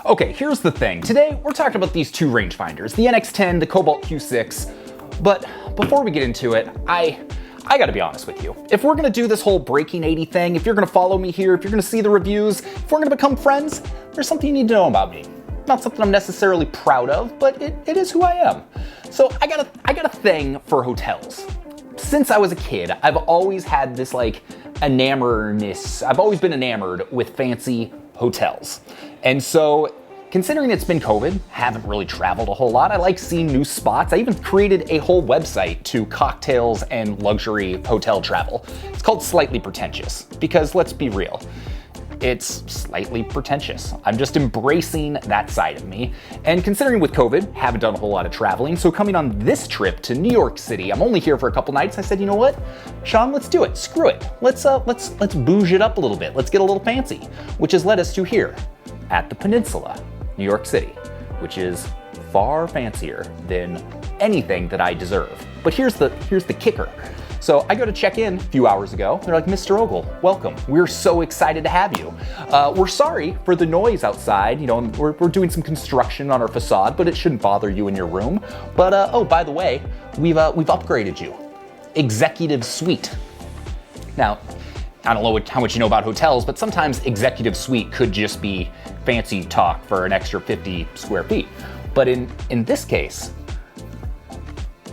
Okay, here's the thing. Today, we're talking about these two rangefinders, the NX10, the Cobalt Q6. But before we get into it, I gotta be honest with you. If we're gonna do this whole breaking 80 thing, if you're gonna follow me here, if you're gonna see the reviews, if we're gonna become friends, there's something you need to know about me. Not something I'm necessarily proud of, but it is who I am. So I got a thing for hotels. Since I was a kid, I've always had this like enamoredness. I've always been enamored with fancy hotels. And so considering it's been COVID, haven't really traveled a whole lot. I like seeing new spots. I even created a whole website to cocktails and luxury hotel travel. It's called Slightly Pretentious because let's be real, it's slightly pretentious. I'm just embracing that side of me. And considering with COVID, haven't done a whole lot of traveling. So coming on this trip to New York City, I'm only here for a couple nights. I said, you know what, Sean, let's do it. Screw it. Let's bouge it up a little bit. Let's get a little fancy, which has led us to here at the Peninsula, New York City, which is far fancier than anything that I deserve. But here's the kicker. So I go to check in a few hours ago. They're like, Mr. Ogle, welcome. We're so excited to have you. We're sorry for the noise outside. You know, we're doing some construction on our facade, but it shouldn't bother you in your room. But oh, by the way, we've upgraded you. Executive suite. Now, I don't know how much you know about hotels, but sometimes executive suite could just be fancy talk for an extra 50 square feet. But in this case,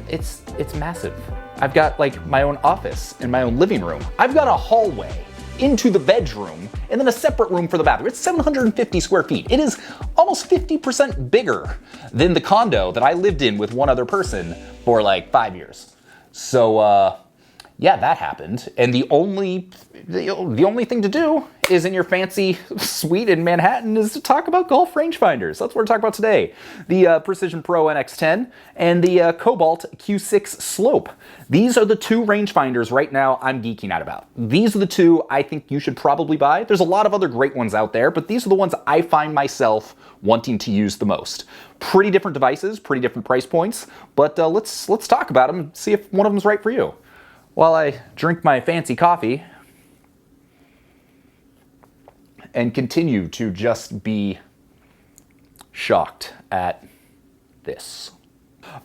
it's massive. I've got like my own office and my own living room. I've got a hallway into the bedroom and then a separate room for the bathroom. It's 750 square feet. It is almost 50% bigger than the condo that I lived in with one other person for like 5 years. So yeah, that happened. And the only thing to do is in your fancy suite in Manhattan is to talk about golf rangefinders. That's what we're talking about today. The Precision Pro NX10 and the Cobalt Q6 Slope. These are the two rangefinders right now I'm geeking out about. These are the two I think you should probably buy. There's a lot of other great ones out there, but these are the ones I find myself wanting to use the most. Pretty different devices, pretty different price points, but let's talk about them and see if one of them is right for you. While I drink my fancy coffee and continue to just be shocked at this.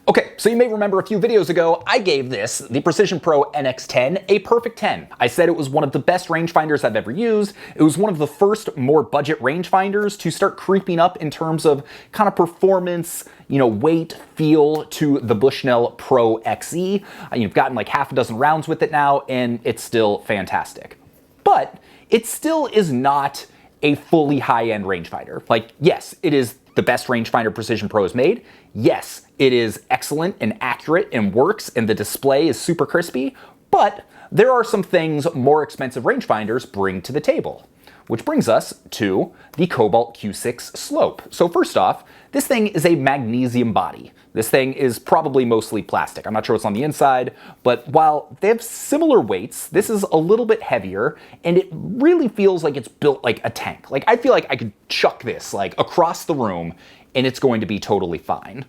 Okay, so you may remember a few videos ago, I gave this, the Precision Pro NX10, a perfect 10. I said it was one of the best rangefinders I've ever used. It was one of the first more budget rangefinders to start creeping up in terms of kind of performance, you know, weight, feel to the Bushnell Pro XE. You've gotten like half a dozen rounds with it now, and it's still fantastic. But it still is not a fully high-end rangefinder. Like, yes, it is the best rangefinder Precision Pro has made. Yes, it is excellent and accurate and works, and the display is super crispy, but there are some things more expensive rangefinders bring to the table. Which brings us to the Cobalt Q6 Slope. So first off, this thing is a magnesium body. This thing is probably mostly plastic. I'm not sure what's on the inside, but while they have similar weights, this is a little bit heavier, and it really feels like it's built like a tank. Like, I feel like I could chuck this like across the room and it's going to be totally fine.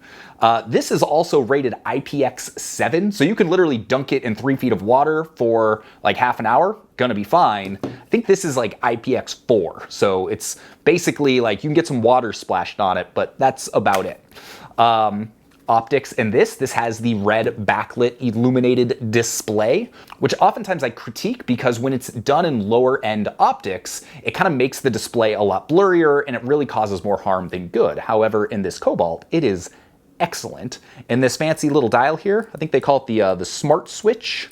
This is also rated IPX7, so you can literally dunk it in 3 feet of water for like half an hour, gonna be fine. I think this is like IPX4, so it's basically like you can get some water splashed on it, but that's about it. Optics in this has the red backlit illuminated display, which oftentimes I critique because when it's done in lower end optics, it kind of makes the display a lot blurrier and it really causes more harm than good. However, in this Cobalt, it is excellent. And this fancy little dial here, I think they call it the smart switch.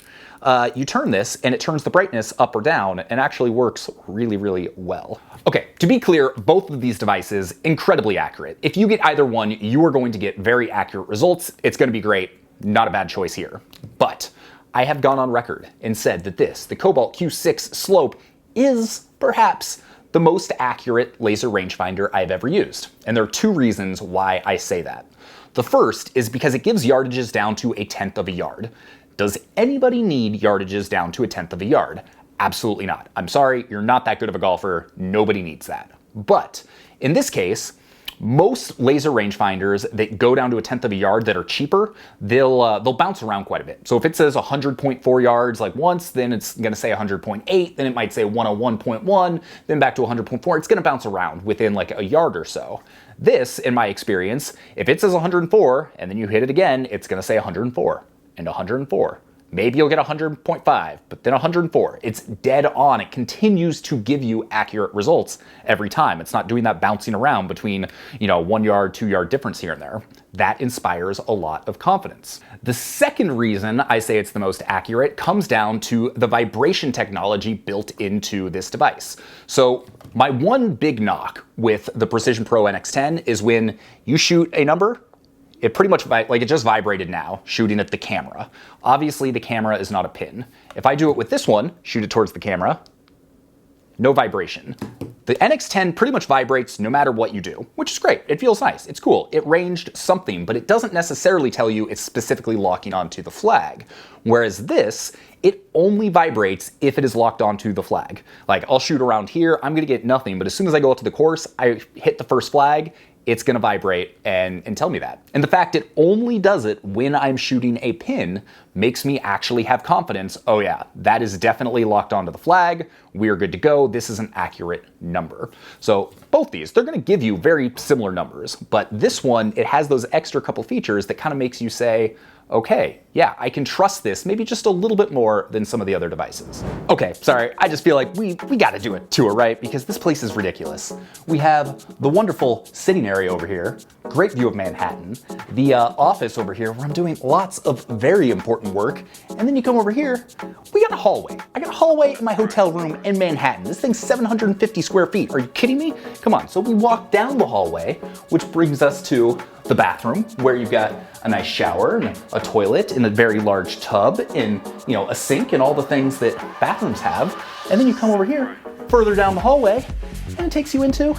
You turn this and it turns the brightness up or down and actually works really, really well. Okay, to be clear, both of these devices, incredibly accurate. If you get either one, you are going to get very accurate results. It's gonna be great, not a bad choice here. But I have gone on record and said that the Cobalt Q6 Slope is perhaps the most accurate laser rangefinder I've ever used. And there are two reasons why I say that. The first is because it gives yardages down to 1/10 of a yard. Does anybody need yardages down to 1/10 of a yard? Absolutely not. I'm sorry, you're not that good of a golfer. Nobody needs that. But in this case, Most laser rangefinders that go down to 1/10 of a yard that are cheaper, they'll bounce around quite a bit. So if it says 100.4 yards like once, then it's going to say 100.8, then it might say 101.1, then back to 100.4. It's going to bounce around within like a yard or so. This, in my experience, if it says 104 and then you hit it again, it's going to say 104 and 104. Maybe you'll get 100.5, but then 104. It's dead on. It continues to give you accurate results every time. It's not doing that bouncing around between, 1 yard, 2 yard difference here and there. That inspires a lot of confidence. The second reason I say it's the most accurate comes down to the vibration technology built into this device. So my one big knock with the Precision Pro NX10 is when you shoot a number, it pretty much, it just vibrated now, shooting at the camera. Obviously, the camera is not a pin. If I do it with this one, shoot it towards the camera, no vibration. The NX10 pretty much vibrates no matter what you do, which is great. It feels nice. It's cool. It ranged something, but it doesn't necessarily tell you it's specifically locking onto the flag. Whereas this, it only vibrates if it is locked onto the flag. Like, I'll shoot around here, I'm gonna get nothing, but as soon as I go out to the course, I hit the first flag, it's gonna vibrate and tell me that. And the fact it only does it when I'm shooting a pin makes me actually have confidence, oh yeah, that is definitely locked onto the flag, we're good to go, this is an accurate number. So both these, they're gonna give you very similar numbers, but this one, it has those extra couple features that kind of makes you say, okay, yeah, I can trust this maybe just a little bit more than some of the other devices. Okay, sorry, I just feel like we gotta do a tour, right? Because this place is ridiculous. We have the wonderful sitting area over here, great view of Manhattan, the office over here where I'm doing lots of very important work, and then you come over here, we got a hallway. I got a hallway in my hotel room in Manhattan. This thing's 750 square feet. Are you kidding me? Come on, so we walk down the hallway, which brings us to the bathroom, where you've got a nice shower and a toilet and a very large tub and, a sink and all the things that bathrooms have. And then you come over here, further down the hallway, and it takes you into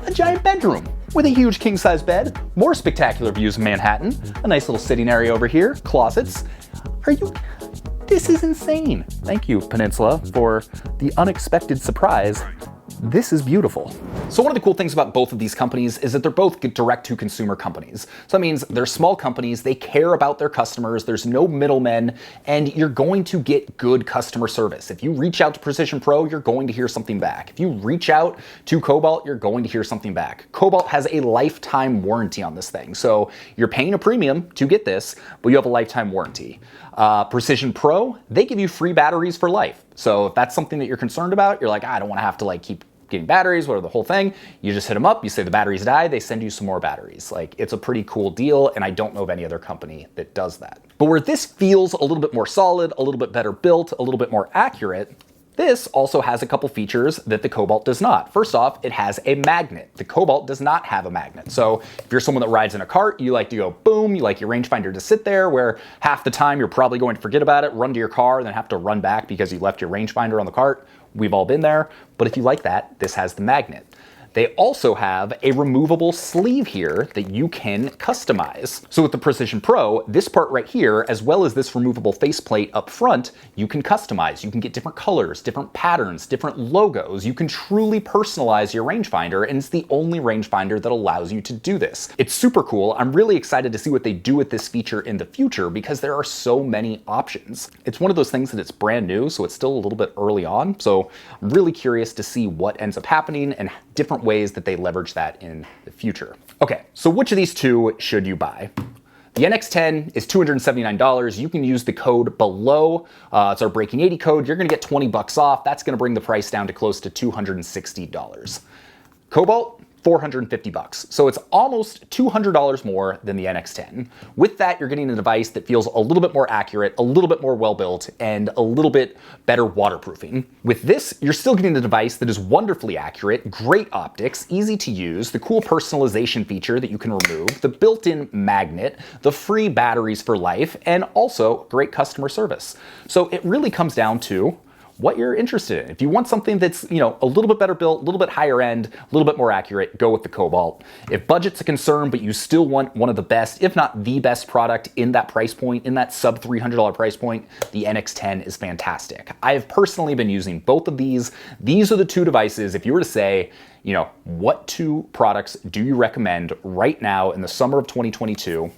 a giant bedroom with a huge king-size bed, more spectacular views of Manhattan, a nice little sitting area over here, closets. This is insane. Thank you, Peninsula, for the unexpected surprise. This is beautiful. So one of the cool things about both of these companies is that they're both direct-to-consumer companies. So that means they're small companies, they care about their customers, there's no middlemen, and you're going to get good customer service. If you reach out to Precision Pro, you're going to hear something back. If you reach out to Cobalt, you're going to hear something back. Cobalt has a lifetime warranty on this thing, so you're paying a premium to get this, but you have a lifetime warranty. Precision Pro, they give you free batteries for life. So if that's something that you're concerned about, you're like, I don't want to have to keep getting batteries, whatever the whole thing, you just hit them up, you say the batteries die, they send you some more batteries. It's a pretty cool deal, and I don't know of any other company that does that. But where this feels a little bit more solid, a little bit better built, a little bit more accurate, this also has a couple features that the Cobalt does not. First off, it has a magnet. The Cobalt does not have a magnet. So if you're someone that rides in a cart, you like to go boom, you like your rangefinder to sit there, where half the time you're probably going to forget about it, run to your car, and then have to run back because you left your rangefinder on the cart. We've all been there, but if you like that, this has the magnet. They also have a removable sleeve here that you can customize. So with the Precision Pro, this part right here, as well as this removable faceplate up front, you can customize. You can get different colors, different patterns, different logos. You can truly personalize your rangefinder, and it's the only rangefinder that allows you to do this. It's super cool. I'm really excited to see what they do with this feature in the future because there are so many options. It's one of those things that it's brand new, so it's still a little bit early on. So I'm really curious to see what ends up happening and different ways that they leverage that in the future. Okay, so which of these two should you buy? The NX10 is $279. You can use the code below. It's our Breaking 80 code. You're gonna get 20 bucks off. That's gonna bring the price down to close to $260. Cobalt, 450 bucks. So it's almost $200 more than the NX10. With that, you're getting a device that feels a little bit more accurate, a little bit more well-built, and a little bit better waterproofing. With this, you're still getting a device that is wonderfully accurate, great optics, easy to use, the cool personalization feature that you can remove, the built-in magnet, the free batteries for life, and also great customer service. So it really comes down to, what you're interested in. If you want something that's, a little bit better built, a little bit higher end, a little bit more accurate, go with the Cobalt. If budget's a concern, but you still want one of the best, if not the best product in that price point, in that sub $300 price point, the NX10 is fantastic. I have personally been using both of these. These are the two devices. If you were to say, what two products do you recommend right now in the summer of 2022?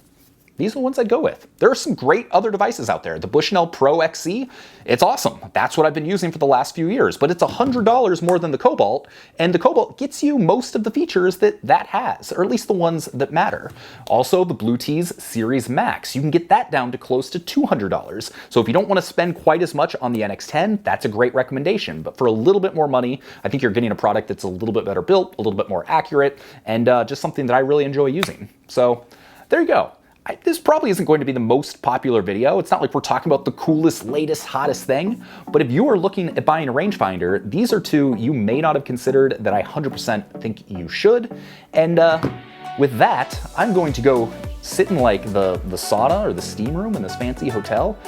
These are the ones I'd go with. There are some great other devices out there. The Bushnell Pro XC, it's awesome. That's what I've been using for the last few years, but it's $100 more than the Cobalt, and the Cobalt gets you most of the features that has, or at least the ones that matter. Also, the Bluetooth Series Max, you can get that down to close to $200. So if you don't want to spend quite as much on the NX10, that's a great recommendation. But for a little bit more money, I think you're getting a product that's a little bit better built, a little bit more accurate, and just something that I really enjoy using. So there you go. This probably isn't going to be the most popular video. It's not like we're talking about the coolest, latest, hottest thing. But if you are looking at buying a rangefinder, these are two you may not have considered that I 100% think you should. And with that, I'm going to go sit in like the sauna or the steam room in this fancy hotel.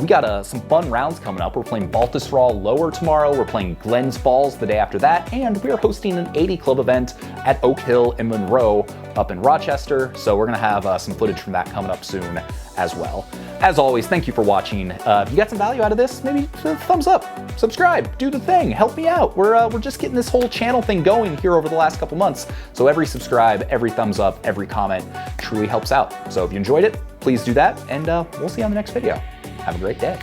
We got some fun rounds coming up. We're playing Baltusrol Lower tomorrow. We're playing Glens Falls the day after that. And we are hosting an 80 Club event at Oak Hill and Monroe up in Rochester. So we're gonna have some footage from that coming up soon as well. As always, thank you for watching. If you got some value out of this, maybe thumbs up, subscribe, do the thing, help me out. We're just getting this whole channel thing going here over the last couple months. So every subscribe, every thumbs up, every comment truly helps out. So if you enjoyed it, please do that, and we'll see you on the next video. Have a great day.